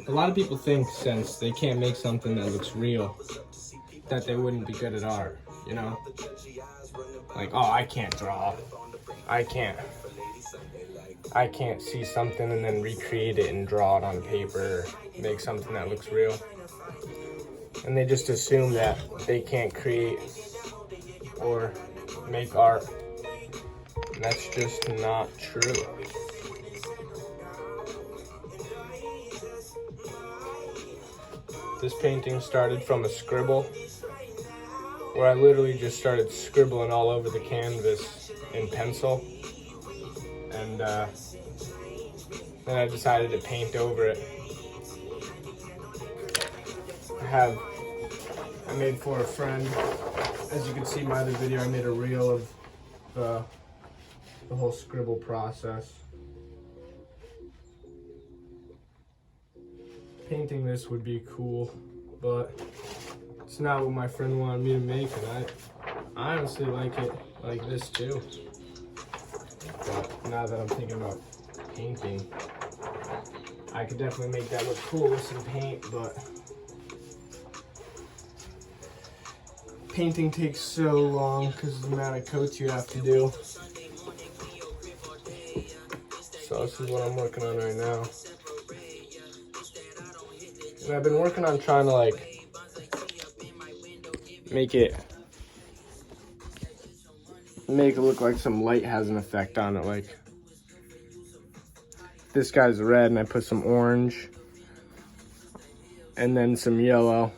A lot of people think since they can't make something that looks real, that they wouldn't be good at art, you know? Like, oh, I can't draw. I can't see something and then recreate it and draw it on paper, or make something that looks real. And they just assume that they can't create or make art. And that's just not true. This painting started from a scribble, where I literally just started scribbling all over the canvas in pencil. And then I decided to paint over it. I made for a friend, as you can see in my other video, I made a reel of the whole scribble process. Painting this would be cool, but it's not what my friend wanted me to make, and I honestly like it like this too. But now that I'm thinking about painting, I could definitely make that look cool with some paint, but painting takes so long because of the amount of coats you have to do. So this is what I'm working on right now. And I've been working on trying to like make it look like some light has an effect on it. Like this guy's red and I put some orange and then some yellow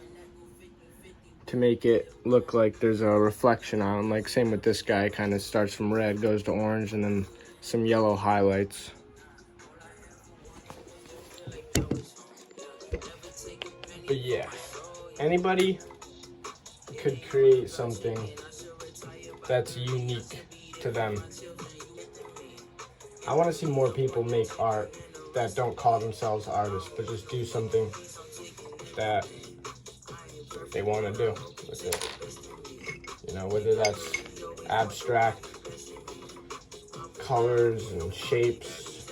to make it look like there's a reflection on him. Like same with this guy, kind of starts from red, goes to orange, and then some yellow highlights. But yeah, anybody could create something that's unique to them. I want to see more people make art that don't call themselves artists, but just do something that they want to do with it. You know, whether that's abstract colors and shapes.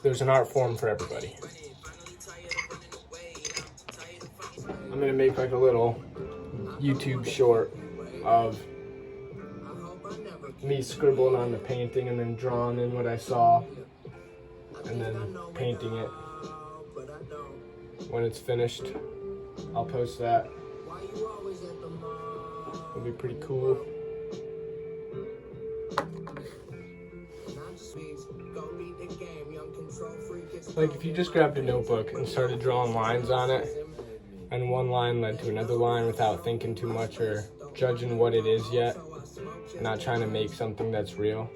There's an art form for everybody. I'm gonna make like a little YouTube short of me scribbling on the painting and then drawing in what I saw and then painting it. When it's finished, I'll post that. It'll be pretty cool. Like if you just grabbed a notebook and started drawing lines on it, and one line led to another line without thinking too much or judging what it is yet, not trying to make something that's real,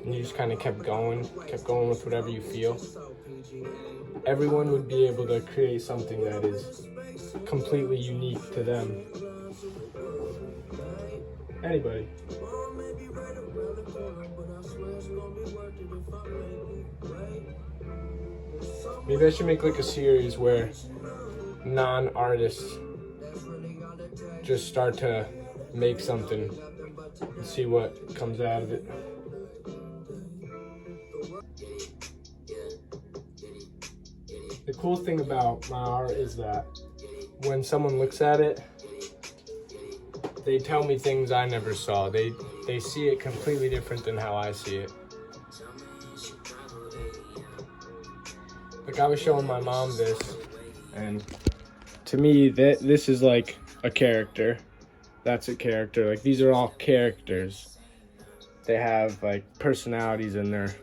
and you just kind of kept going with whatever you feel, everyone would be able to create something that is completely unique to them. Anybody. Maybe I should make like a series where non-artists just start to make something and see what comes out of it. The cool thing about my art is that when someone looks at it, they tell me things I never saw. They see it completely different than how I see it. Like I was showing my mom this, and to me, this is like a character. That's a character. Like these are all characters. They have like personalities in their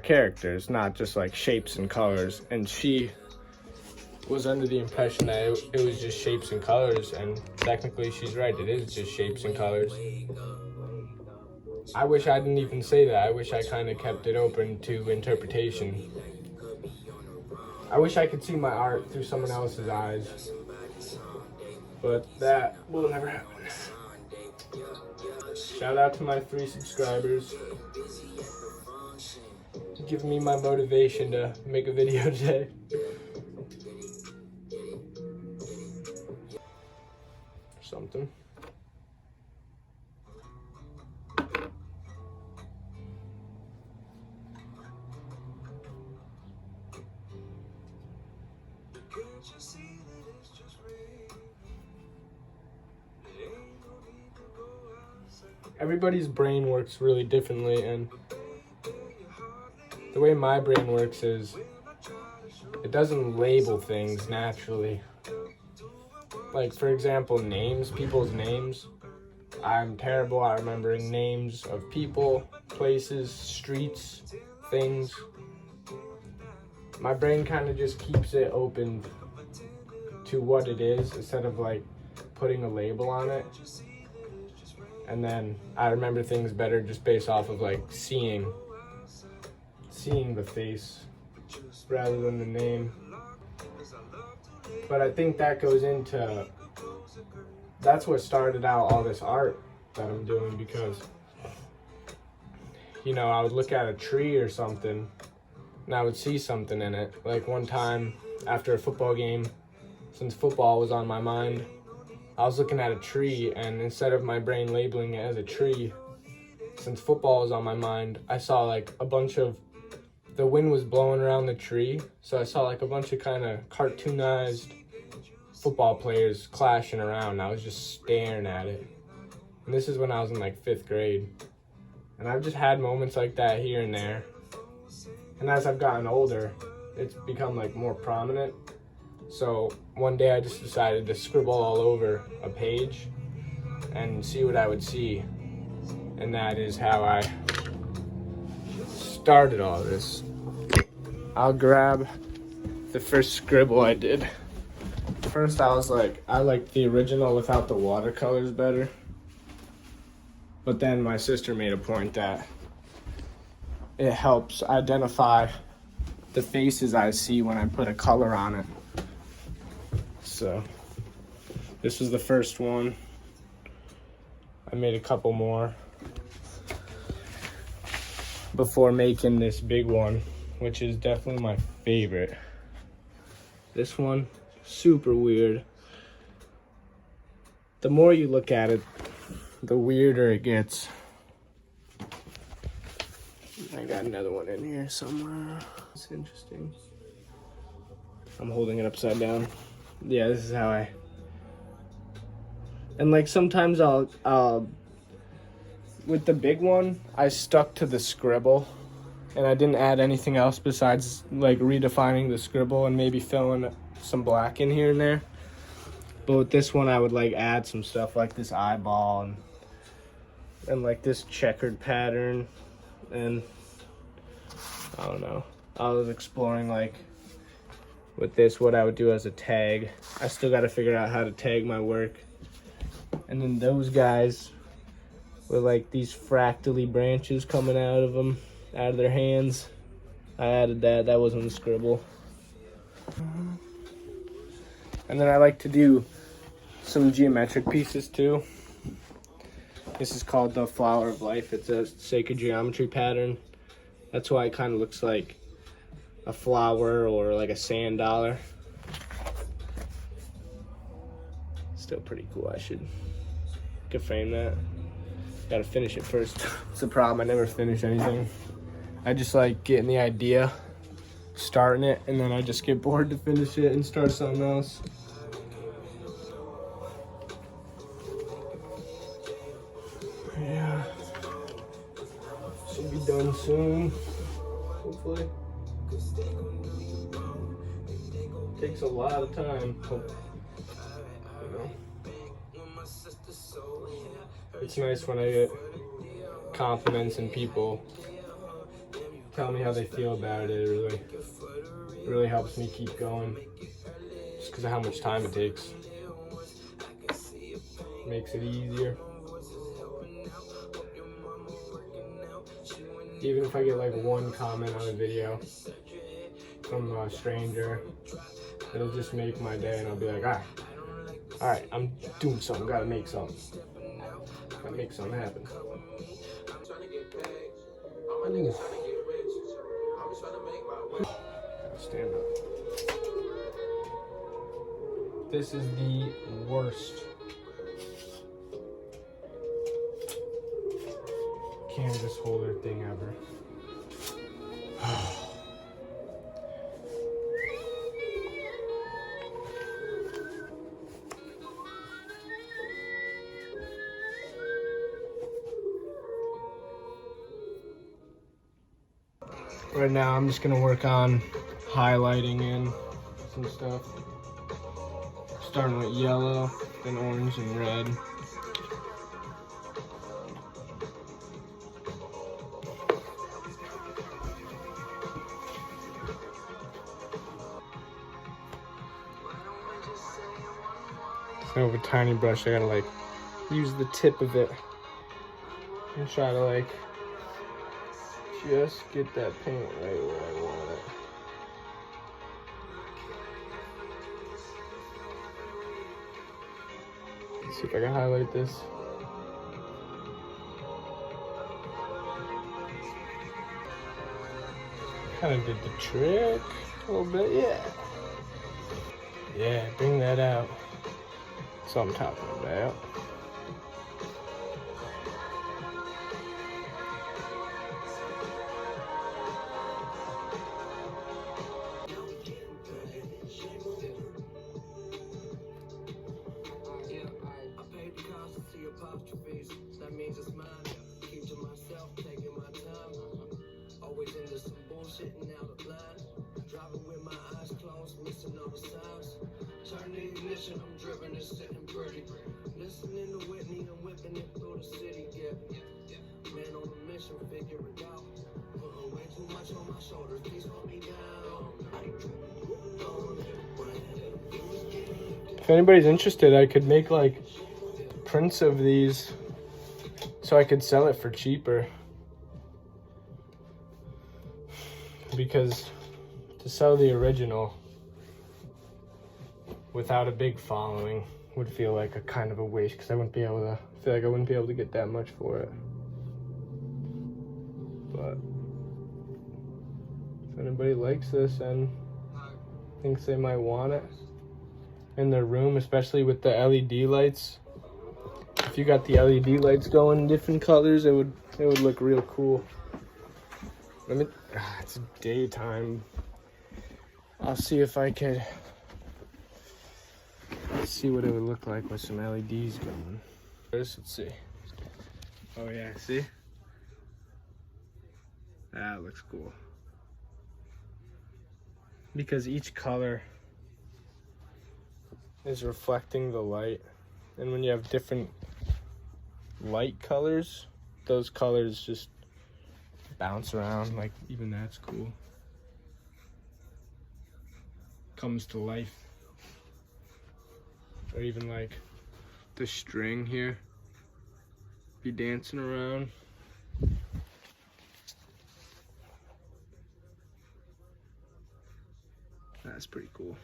characters, not just like shapes and colors. And she was under the impression that it was just shapes and colors, and technically she's right, it is just shapes and colors. I wish I didn't even say that. I wish I kind of kept it open to interpretation. I wish I could see my art through someone else's eyes, but that will never happen. Shout out to my 3 subscribers, giving me my motivation to make a video today. Something. Everybody's brain works really differently, and the way my brain works is it doesn't label things naturally. Like, for example, names, people's names. I'm terrible at remembering names of people, places, streets, things. My brain kind of just keeps it open to what it is instead of like putting a label on it. And then I remember things better just based off of like seeing the face rather than the name. But I think that goes into, that's what started out all this art that I'm doing, because, you know, I would look at a tree or something and I would see something in it. Like one time after a football game, since football was on my mind, I was looking at a tree, and instead of my brain labeling it as a tree, since football was on my mind, I saw like a bunch of, the wind was blowing around the tree, so I saw like a bunch of kind of cartoonized football players clashing around, and I was just staring at it. And this is when I was in like 5th grade. And I've just had moments like that here and there. And as I've gotten older, it's become like more prominent. So one day I just decided to scribble all over a page and see what I would see. And that is how I started all this. I'll grab the first scribble I did. First I was like, I like the original without the watercolors better. But then my sister made a point that it helps identify the faces I see when I put a color on it. So this was the first one. I made a couple more before making this big one, which is definitely my favorite. This one, super weird. The more you look at it, the weirder it gets. I got another one in here somewhere. It's interesting. I'm holding it upside down. Yeah, this is how I... And like sometimes I'll with the big one, I stuck to the scribble and I didn't add anything else besides like redefining the scribble and maybe filling some black in here and there. But with this one, I would like add some stuff like this eyeball and like this checkered pattern, and I don't know. I was exploring like with this what I would do as a tag. I still got to figure out how to tag my work. And then those guys with like these fractally branches coming out of them, out of their hands. I added that. That wasn't a scribble. And then I like to do some geometric pieces too. This is called the Flower of Life. It's a sacred geometry pattern. That's why it kind of looks like a flower or like a sand dollar. Still pretty cool. I could frame that. Gotta finish it first. It's the problem. I never finish anything. I just like getting the idea, starting it, and then I just get bored to finish it and start something else. Yeah. Should be done soon, hopefully. Takes a lot of time. You know. It's nice when I get compliments and people tell me how they feel about it. It really helps me keep going, just because of how much time it takes. Makes it easier. Even if I get like one comment on a video from a stranger, it'll just make my day, and I'll be like, all right, I'm doing something, gotta make something. Gotta make something happen. My niggas. Stand up. This is the worst canvas holder thing ever. Right now I'm just gonna work on highlighting in some stuff. Starting with yellow, then orange and red. So with a tiny brush, I gotta like use the tip of it and try to like just get that paint right where I want it. Let's see if I can highlight this. Kind of did the trick a little bit, yeah. Yeah, bring that out. That's what I'm talking about. That means it's mine. Keep to myself, taking my time. Always into some bullshitting out of line. Driving with my eyes closed, missing all the signs. Turn the ignition, I'm driven and sitting pretty. Listening to Whitney, I'm whipping it through the city. Yeah. Man on a mission, figure it out. Putting way too much on my shoulders, please hold me down. If anybody's interested, I could make like prints of these so I could sell it for cheaper, because to sell the original without a big following would feel like a kind of a waste, because I wouldn't be able to get that much for it. But if anybody likes this and thinks they might want it in their room, especially with the LED lights, if you got the LED lights going in different colors, it would look real cool. It's daytime. I'll see if I could see what it would look like with some LEDs going. Let's see. Oh yeah, see? That looks cool. Because each color is reflecting the light. And when you have different light colors, those colors just bounce around. Like, even that's cool. Comes to life. Or even like the string here be dancing around. That's pretty cool.